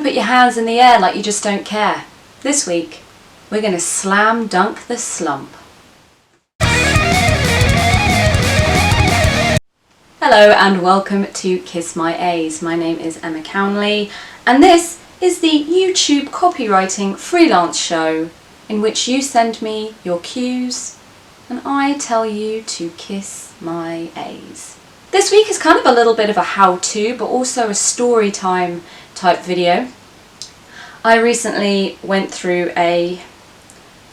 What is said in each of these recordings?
to put your hands in the air like you just don't care. This week, we're going to slam dunk the slump. Hello and welcome to Kiss My A's. My name is Emma Cownley and this is the YouTube copywriting freelance show in which you send me your cues and I tell you to kiss my A's. This week is kind of a little bit of a how-to but also a story time type video. I recently went through a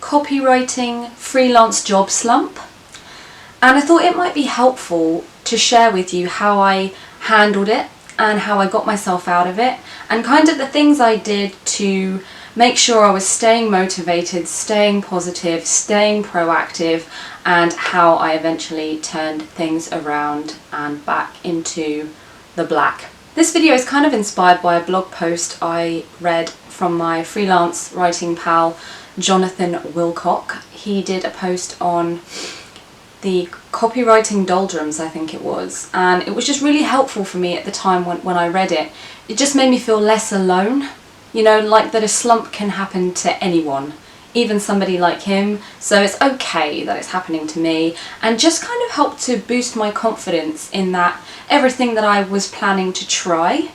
copywriting freelance job slump and I thought it might be helpful to share with you how I handled it and how I got myself out of it and kind of the things I did to make sure I was staying motivated, staying positive, staying proactive, and how I eventually turned things around and back into the black. This video is kind of inspired by a blog post I read from my freelance writing pal Jonathan Wilcock. He did a post on the copywriting doldrums, I think it was, and it was just really helpful for me at the time when I read it. It just made me feel less alone, you know, like that a slump can happen to anyone, even somebody like him, so it's okay that it's happening to me, and just kind of helped to boost my confidence in that everything that I was planning to try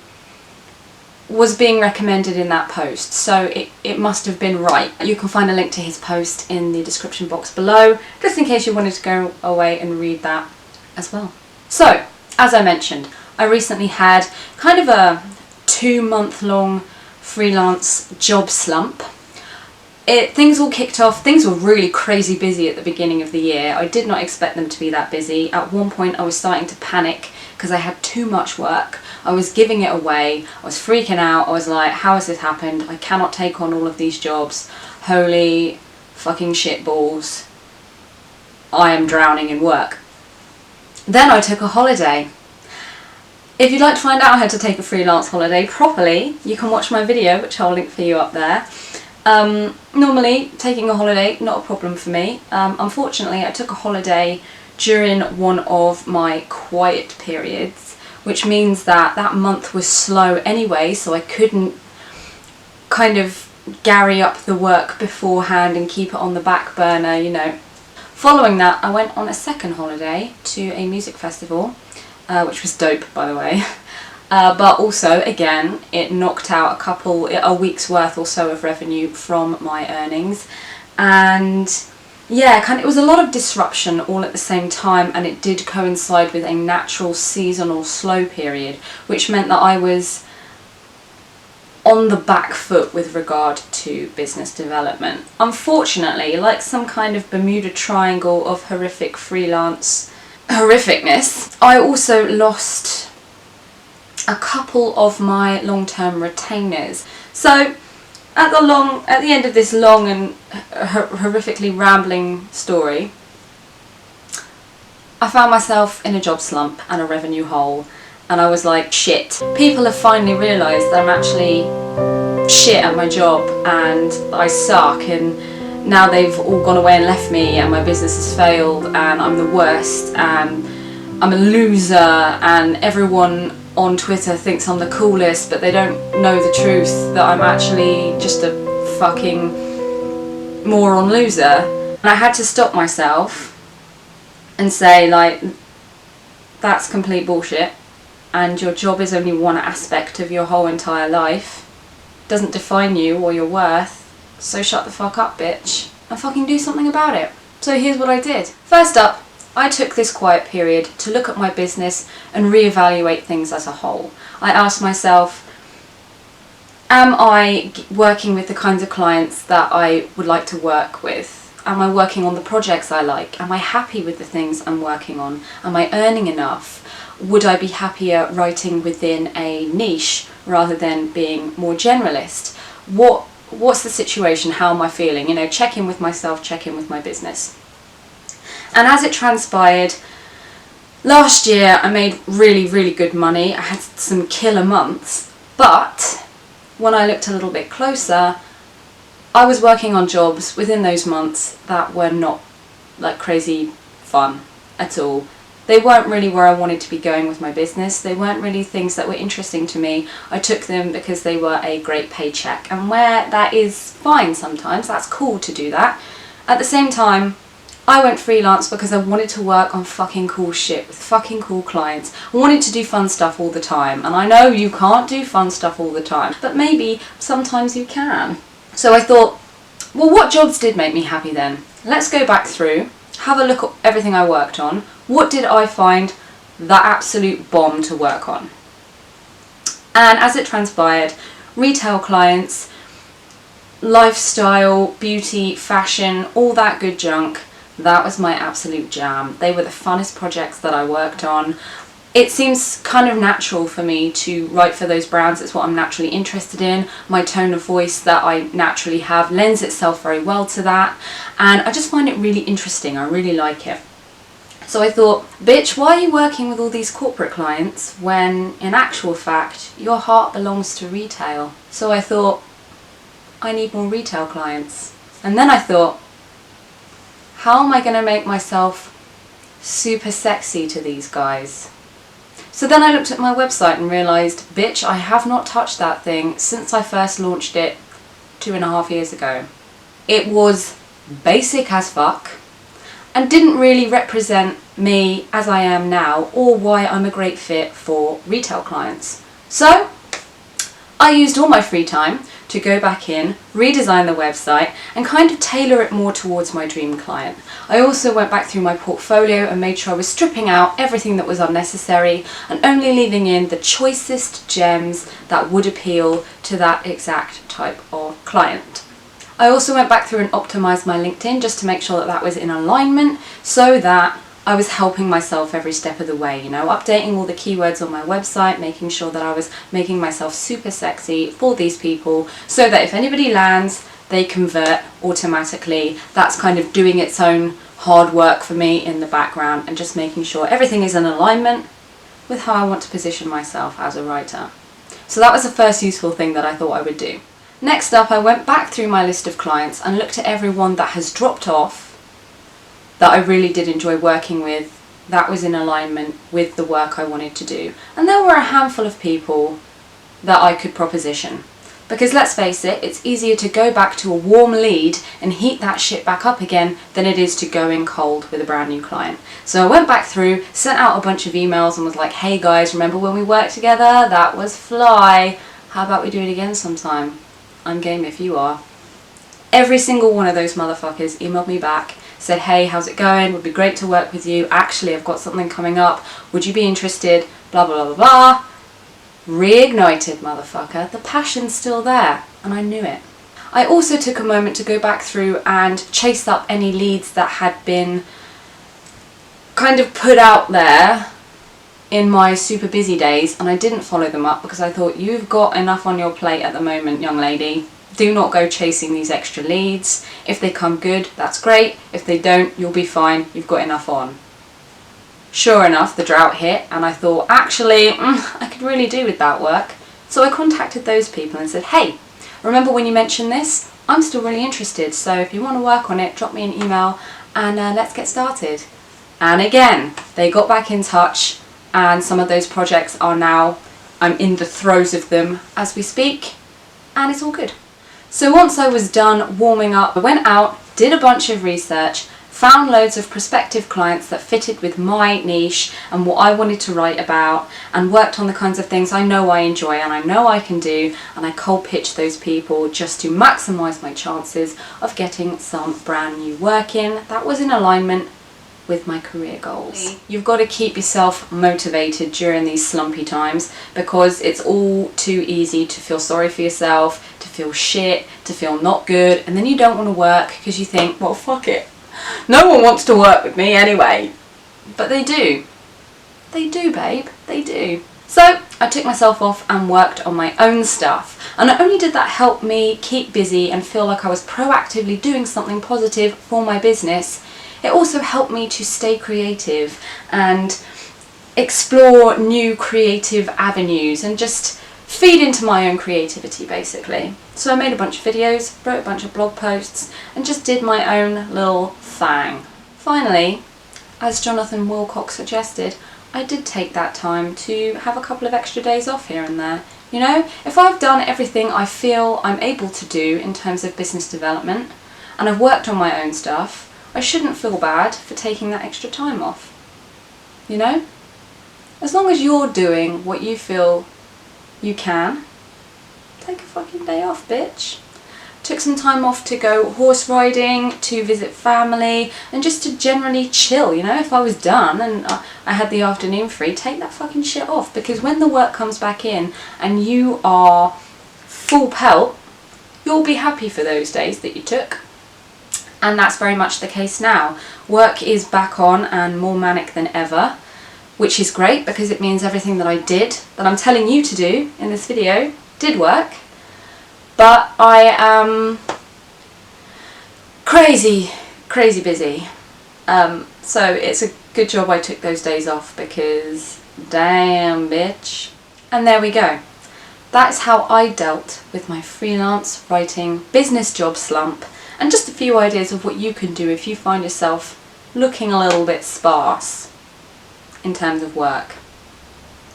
was being recommended in that post, so it must have been right. You can find a link to his post in the description box below, just in case you wanted to go away and read that as well. So, as I mentioned, I recently had kind of a 2-month-long freelance job slump. Things all kicked off, things were really crazy busy at the beginning of the year. I did not expect them to be that busy. At one point I was starting to panic because I had too much work. I was giving it away, I was freaking out, I was like, how has this happened? I cannot take on all of these jobs. Holy fucking shit balls. I am drowning in work. Then I took a holiday. If you'd like to find out how to take a freelance holiday properly, you can watch my video, which I'll link for you up there. Normally, taking a holiday, not a problem for me. Unfortunately, I took a holiday during one of my quiet periods, which means that that month was slow anyway, so I couldn't kind of garry up the work beforehand and keep it on the back burner, you know. Following that, I went on a second holiday to a music festival, which was dope, by the way. But also, again, it knocked out a week's worth or so of revenue from my earnings. And yeah, it was a lot of disruption all at the same time, and it did coincide with a natural seasonal slow period, which meant that I was on the back foot with regard to business development. Unfortunately, like some kind of Bermuda Triangle of horrific freelance horrificness, I also lost a couple of my long-term retainers. So at the end of this long and horrifically rambling story, I found myself in a job slump and a revenue hole, and I was like, shit. People have finally realised that I'm actually shit at my job and I suck, and now they've all gone away and left me and my business has failed and I'm the worst and I'm a loser and everyone on Twitter thinks I'm the coolest, but they don't know the truth that I'm actually just a fucking moron loser. And I had to stop myself and say, like, that's complete bullshit, and your job is only one aspect of your whole entire life. It doesn't define you or your worth, so shut the fuck up, bitch, and fucking do something about it. So here's what I did. First up, I took this quiet period to look at my business and reevaluate things as a whole. I asked myself, am I working with the kinds of clients that I would like to work with? Am I working on the projects I like? Am I happy with the things I'm working on? Am I earning enough? Would I be happier writing within a niche rather than being more generalist? What's the situation? How am I feeling? You know, check in with myself, check in with my business. And as it transpired, last year I made really, really good money. I had some killer months, but when I looked a little bit closer, I was working on jobs within those months that were not like crazy fun at all. They weren't really where I wanted to be going with my business. They weren't really things that were interesting to me. I took them because they were a great paycheck, and where that is fine sometimes, that's cool to do that. At the same time, I went freelance because I wanted to work on fucking cool shit with fucking cool clients. I wanted to do fun stuff all the time, and I know you can't do fun stuff all the time, but maybe sometimes you can. So I thought, well, what jobs did make me happy then? Let's go back through, have a look at everything I worked on. What did I find the absolute bomb to work on? And as it transpired, retail clients, lifestyle, beauty, fashion, all that good junk, that was my absolute jam. They were the funnest projects that I worked on. It seems kind of natural for me to write for those brands. It's what I'm naturally interested in. My tone of voice that I naturally have lends itself very well to that. And I just find it really interesting. I really like it. So I thought, bitch, why are you working with all these corporate clients when in actual fact your heart belongs to retail? So I thought, I need more retail clients. And then I thought, how am I going to make myself super sexy to these guys? So then I looked at my website and realised, bitch, I have not touched that thing since I first launched it 2.5 years ago. It was basic as fuck and didn't really represent me as I am now or why I'm a great fit for retail clients. So I used all my free time to go back in, redesign the website and kind of tailor it more towards my dream client. I also went back through my portfolio and made sure I was stripping out everything that was unnecessary and only leaving in the choicest gems that would appeal to that exact type of client. I also went back through and optimized my LinkedIn just to make sure that that was in alignment so that I was helping myself every step of the way, you know, updating all the keywords on my website, making sure that I was making myself super sexy for these people so that if anybody lands, they convert automatically. That's kind of doing its own hard work for me in the background and just making sure everything is in alignment with how I want to position myself as a writer. So that was the first useful thing that I thought I would do. Next up, I went back through my list of clients and looked at everyone that has dropped off that I really did enjoy working with, that was in alignment with the work I wanted to do. And there were a handful of people that I could proposition. Because let's face it, it's easier to go back to a warm lead and heat that shit back up again than it is to go in cold with a brand new client. So I went back through, sent out a bunch of emails and was like, hey guys, remember when we worked together? That was fly. How about we do it again sometime? I'm game if you are. Every single one of those motherfuckers emailed me back, said, hey, how's it going? Would be great to work with you. Actually, I've got something coming up. Would you be interested? Blah, blah, blah, blah. Reignited, motherfucker. The passion's still there, and I knew it. I also took a moment to go back through and chase up any leads that had been kind of put out there in my super busy days, and I didn't follow them up because I thought, you've got enough on your plate at the moment, young lady. Do not go chasing these extra leads. If they come good, that's great. If they don't, you'll be fine. You've got enough on. Sure enough, the drought hit and I thought, actually, I could really do with that work. So I contacted those people and said, hey, remember when you mentioned this? I'm still really interested. So if you want to work on it, drop me an email and let's get started. And again, they got back in touch and some of those projects are now, I'm in the throes of them as we speak, and it's all good. So once I was done warming up, I went out, did a bunch of research, found loads of prospective clients that fitted with my niche and what I wanted to write about, and worked on the kinds of things I know I enjoy and I know I can do, and I cold pitched those people just to maximise my chances of getting some brand new work in that was in alignment with my career goals. You've got to keep yourself motivated during these slumpy times because it's all too easy to feel sorry for yourself, to feel shit, to feel not good, and then you don't want to work because you think, well, fuck it. No one wants to work with me anyway. But they do. They do, babe. They do. So I took myself off and worked on my own stuff. And not only did that help me keep busy and feel like I was proactively doing something positive for my business, it also helped me to stay creative and explore new creative avenues and just feed into my own creativity, basically. So I made a bunch of videos, wrote a bunch of blog posts, and just did my own little thing. Finally, as Jonathan Wilcox suggested, I did take that time to have a couple of extra days off here and there. You know, if I've done everything I feel I'm able to do in terms of business development, and I've worked on my own stuff, I shouldn't feel bad for taking that extra time off. You know? As long as you're doing what you feel you can, take a fucking day off, bitch. Took some time off to go horse riding, to visit family, and just to generally chill, you know? If I was done and I had the afternoon free, take that fucking shit off, because when the work comes back in and you are full pelt, you'll be happy for those days that you took. And that's very much the case now. Work is back on and more manic than ever, which is great because it means everything that I did, that I'm telling you to do in this video, did work. But I am crazy busy. So it's a good job I took those days off, because damn, bitch. And there we go. That's how I dealt with my freelance writing business job slump, and just a few ideas of what you can do if you find yourself looking a little bit sparse in terms of work.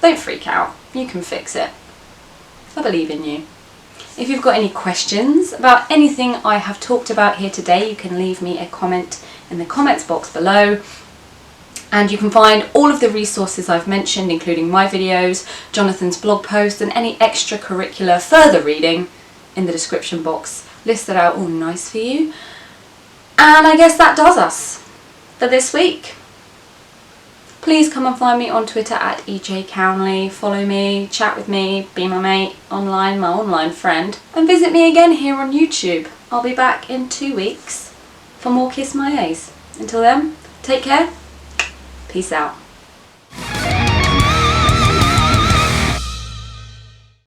Don't freak out. You can fix it. I believe in you. If you've got any questions about anything I have talked about here today, you can leave me a comment in the comments box below. And you can find all of the resources I've mentioned, including my videos, Jonathan's blog post, and any extracurricular further reading in the description box, listed out all nice for you. And I guess that does us for this week. Please come and find me on Twitter at @EJCownley. Follow me, chat with me, be my mate online, my online friend. And visit me again here on YouTube. I'll be back in 2 weeks for more Kiss My A's. Until then, take care. Peace out.